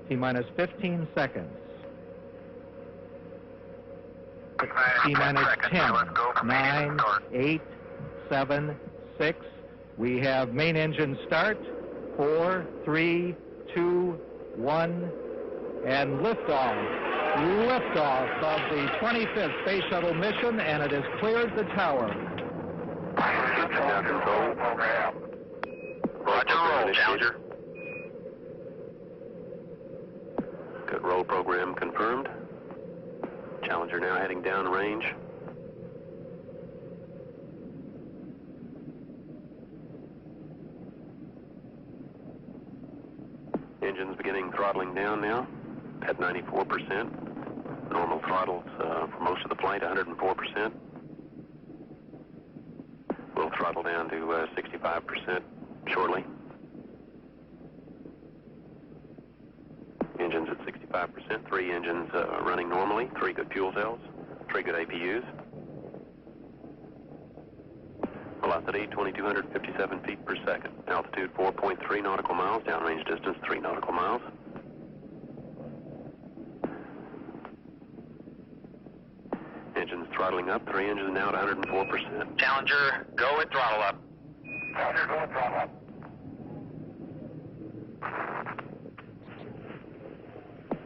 T-minus 15 seconds. T-minus 10, 9, 8, 7, 6. We have main engine start. 4, 3, 2, 1, and liftoff. Liftoff of the 25th Space Shuttle mission, and it has cleared the tower. Control. Roger, roll, Challenger. Good roll program confirmed. Challenger now heading down range. Engines beginning throttling down now at 94%. Normal throttles for most of the flight, 104%. We'll throttle down to 65% shortly. Engines at 65%, 3 engines running normally, 3 good fuel cells, 3 good APUs. Velocity 2,257 feet per second. Altitude 4.3 nautical miles, downrange distance 3 nautical miles. Engines throttling up, 3 engines now at 104%. Challenger, go and throttle up. Challenger, go and throttle up.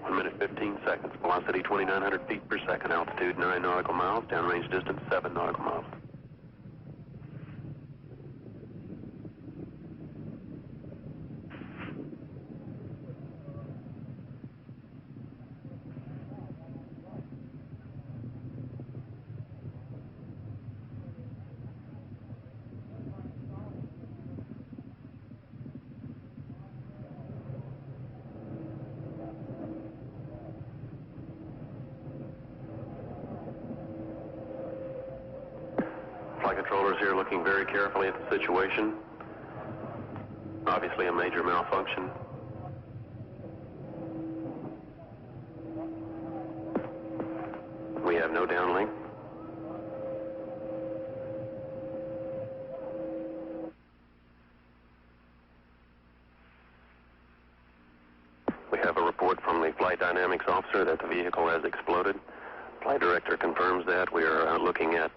1 minute 15 seconds. Velocity 2,900 feet per second. Altitude 9 nautical miles, downrange distance 7 nautical miles. Flight controllers here looking very carefully at the situation. Obviously a major malfunction. We have no downlink. We have a report from the flight dynamics officer that the vehicle has exploded. Flight director confirms that. We are looking at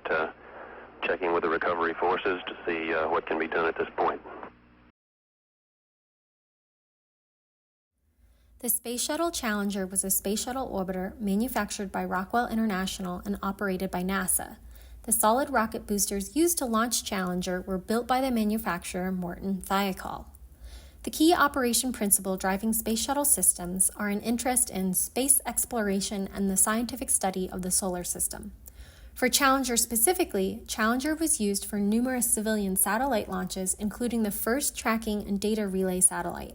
checking with the recovery forces to see what can be done at this point. The Space Shuttle Challenger was a space shuttle orbiter manufactured by Rockwell International and operated by NASA. The solid rocket boosters used to launch Challenger were built by the manufacturer Morton Thiokol. The key operation principle driving space shuttle systems are an interest in space exploration and the scientific study of the solar system. For Challenger specifically, Challenger was used for numerous civilian satellite launches, including the first tracking and data relay satellite.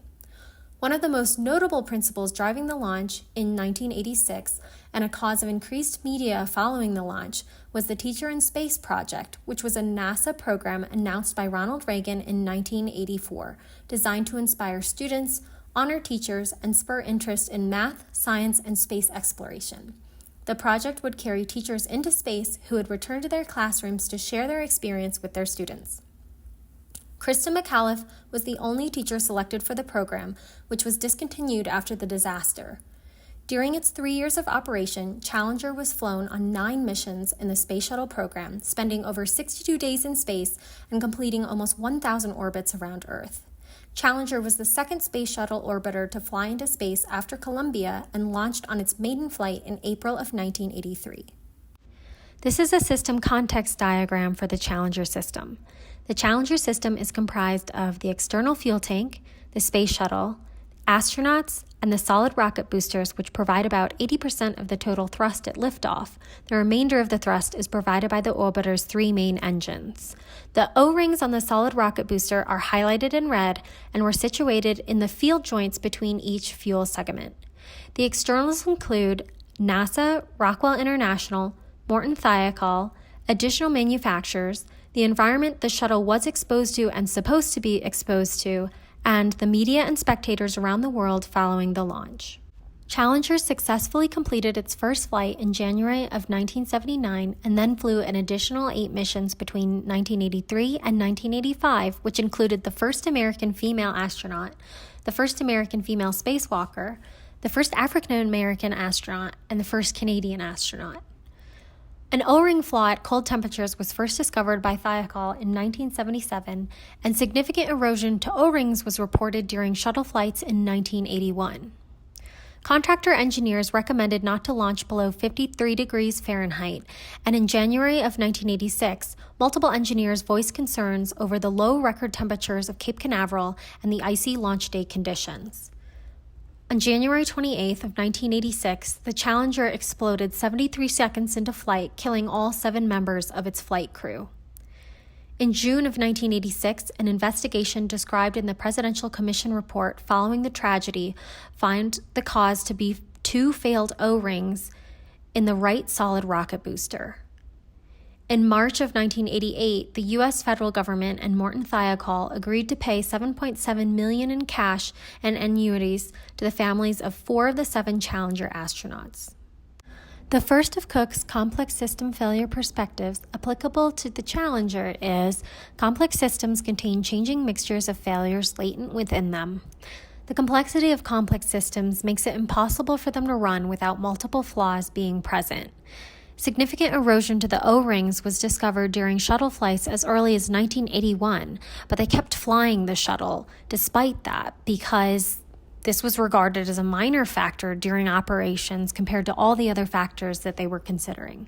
One of the most notable principles driving the launch in 1986, and a cause of increased media following the launch, was the Teacher in Space project, which was a NASA program announced by Ronald Reagan in 1984, designed to inspire students, honor teachers, and spur interest in math, science, and space exploration. The project would carry teachers into space who would return to their classrooms to share their experience with their students. Krista McAuliffe was the only teacher selected for the program, which was discontinued after the disaster. During its 3 years of operation, Challenger was flown on 9 missions in the Space Shuttle program, spending over 62 days in space and completing almost 1,000 orbits around Earth. Challenger was the second space shuttle orbiter to fly into space after Columbia and launched on its maiden flight in April of 1983. This is a system context diagram for the Challenger system. The Challenger system is comprised of the external fuel tank, the space shuttle, astronauts, and the solid rocket boosters, which provide about 80% of the total thrust at liftoff. The remainder of the thrust is provided by the orbiter's 3 main engines. The O-rings on the solid rocket booster are highlighted in red and were situated in the field joints between each fuel segment. The externals include NASA, Rockwell International, Morton Thiokol, additional manufacturers, the environment the shuttle was exposed to and supposed to be exposed to, and the media and spectators around the world following the launch. Challenger successfully completed its first flight in January of 1979 and then flew an additional 8 missions between 1983 and 1985, which included the first American female astronaut, the first American female spacewalker, the first African-American astronaut, and the first Canadian astronaut. An O-ring flaw at cold temperatures was first discovered by Thiokol in 1977, and significant erosion to O-rings was reported during shuttle flights in 1981. Contractor engineers recommended not to launch below 53 degrees Fahrenheit, and in January of 1986, multiple engineers voiced concerns over the low record temperatures of Cape Canaveral and the icy launch day conditions. On January 28th of 1986, the Challenger exploded 73 seconds into flight, killing all 7 members of its flight crew. In June of 1986, an investigation described in the Presidential Commission report following the tragedy found the cause to be 2 failed O-rings in the right solid rocket booster. In March of 1988, the U.S. federal government and Morton Thiokol agreed to pay $7.7 million in cash and annuities to the families of 4 of the 7 Challenger astronauts. The first of Cook's complex system failure perspectives applicable to the Challenger is complex systems contain changing mixtures of failures latent within them. The complexity of complex systems makes it impossible for them to run without multiple flaws being present. Significant erosion to the O-rings was discovered during shuttle flights as early as 1981, but they kept flying the shuttle despite that because this was regarded as a minor factor during operations compared to all the other factors that they were considering.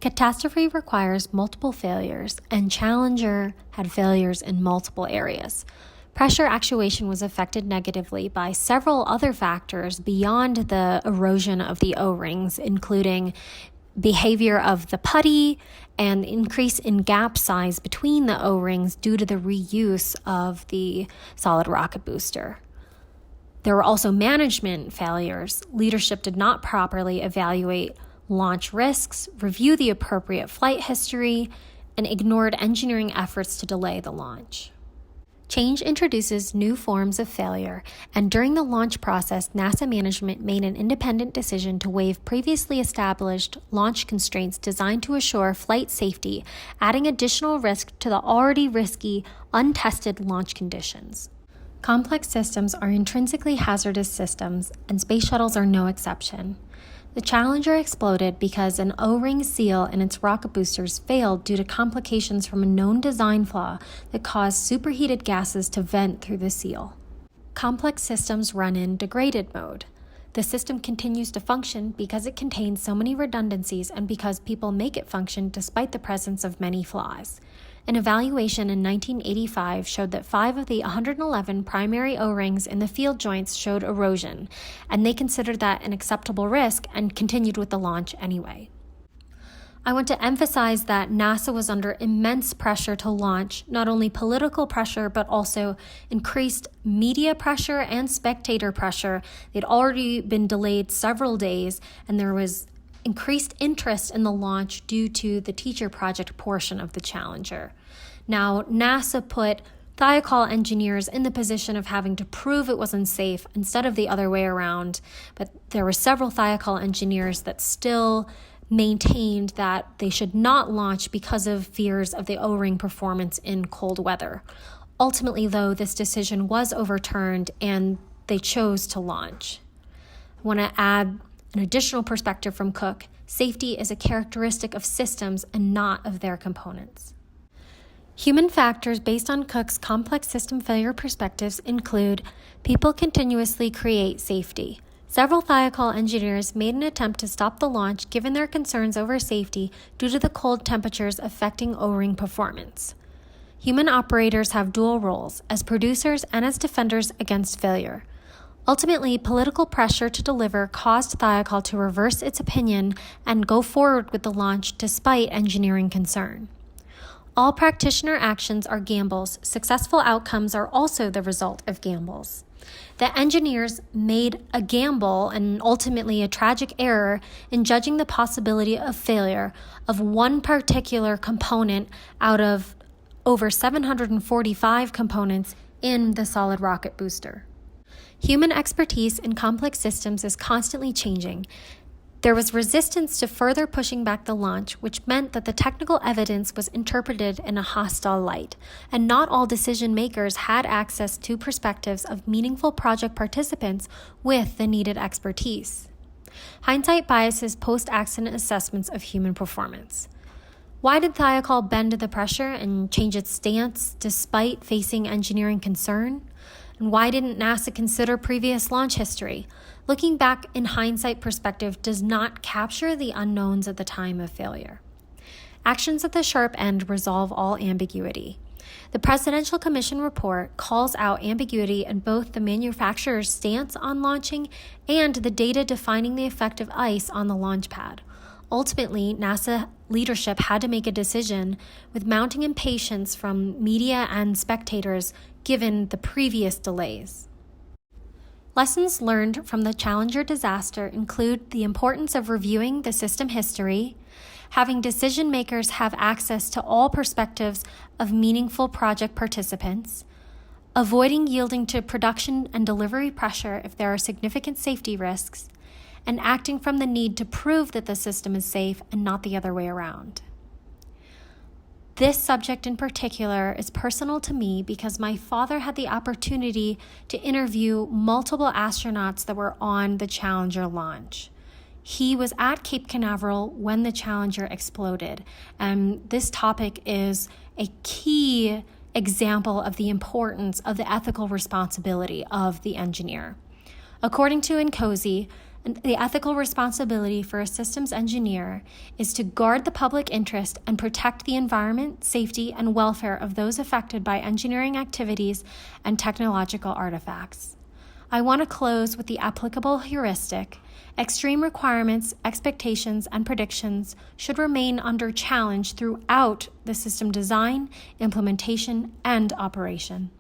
Catastrophe requires multiple failures, and Challenger had failures in multiple areas. Pressure actuation was affected negatively by several other factors beyond the erosion of the O-rings, including behavior of the putty and increase in gap size between the O-rings due to the reuse of the solid rocket booster. There were also management failures. Leadership did not properly evaluate launch risks, review the appropriate flight history, and ignored engineering efforts to delay the launch. Change introduces new forms of failure, and during the launch process, NASA management made an independent decision to waive previously established launch constraints designed to assure flight safety, adding additional risk to the already risky, untested launch conditions. Complex systems are intrinsically hazardous systems, and space shuttles are no exception. The Challenger exploded because an O-ring seal in its rocket boosters failed due to complications from a known design flaw that caused superheated gases to vent through the seal. Complex systems run in degraded mode. The system continues to function because it contains so many redundancies and because people make it function despite the presence of many flaws. An evaluation in 1985 showed that 5 of the 111 primary O-rings in the field joints showed erosion, and they considered that an acceptable risk and continued with the launch anyway. I want to emphasize that NASA was under immense pressure to launch, not only political pressure, but also increased media pressure and spectator pressure. They'd already been delayed several days, and there was increased interest in the launch due to the teacher project portion of the Challenger. Now, NASA put Thiokol engineers in the position of having to prove it was unsafe instead of the other way around, but there were several Thiokol engineers that still maintained that they should not launch because of fears of the O-ring performance in cold weather. Ultimately, though, this decision was overturned and they chose to launch. I want to add an additional perspective from Cook. Safety is a characteristic of systems and not of their components. Human factors based on Cook's complex system failure perspectives include people continuously create safety. Several Thiokol engineers made an attempt to stop the launch given their concerns over safety due to the cold temperatures affecting O-ring performance. Human operators have dual roles, as producers and as defenders against failure. Ultimately, political pressure to deliver caused Thiokol to reverse its opinion and go forward with the launch despite engineering concern. All practitioner actions are gambles. Successful outcomes are also the result of gambles. The engineers made a gamble and ultimately a tragic error in judging the possibility of failure of one particular component out of over 745 components in the solid rocket booster. Human expertise in complex systems is constantly changing. There was resistance to further pushing back the launch, which meant that the technical evidence was interpreted in a hostile light, and not all decision makers had access to perspectives of meaningful project participants with the needed expertise. Hindsight biases post-accident assessments of human performance. Why did Thiokol bend to the pressure and change its stance despite facing engineering concern? And why didn't NASA consider previous launch history? Looking back in hindsight perspective does not capture the unknowns at the time of failure. Actions at the sharp end resolve all ambiguity. The Presidential Commission report calls out ambiguity in both the manufacturer's stance on launching and the data defining the effect of ice on the launch pad. Ultimately, NASA leadership had to make a decision with mounting impatience from media and spectators given the previous delays. Lessons learned from the Challenger disaster include the importance of reviewing the system history, having decision makers have access to all perspectives of meaningful project participants, avoiding yielding to production and delivery pressure if there are significant safety risks, and acting from the need to prove that the system is safe and not the other way around. This subject in particular is personal to me because my father had the opportunity to interview multiple astronauts that were on the Challenger launch. He was at Cape Canaveral when the Challenger exploded, and this topic is a key example of the importance of the ethical responsibility of the engineer. According to NCOSY, the ethical responsibility for a systems engineer is to guard the public interest and protect the environment, safety, and welfare of those affected by engineering activities and technological artifacts. I want to close with the applicable heuristic. Extreme requirements, expectations, and predictions should remain under challenge throughout the system design, implementation, and operation.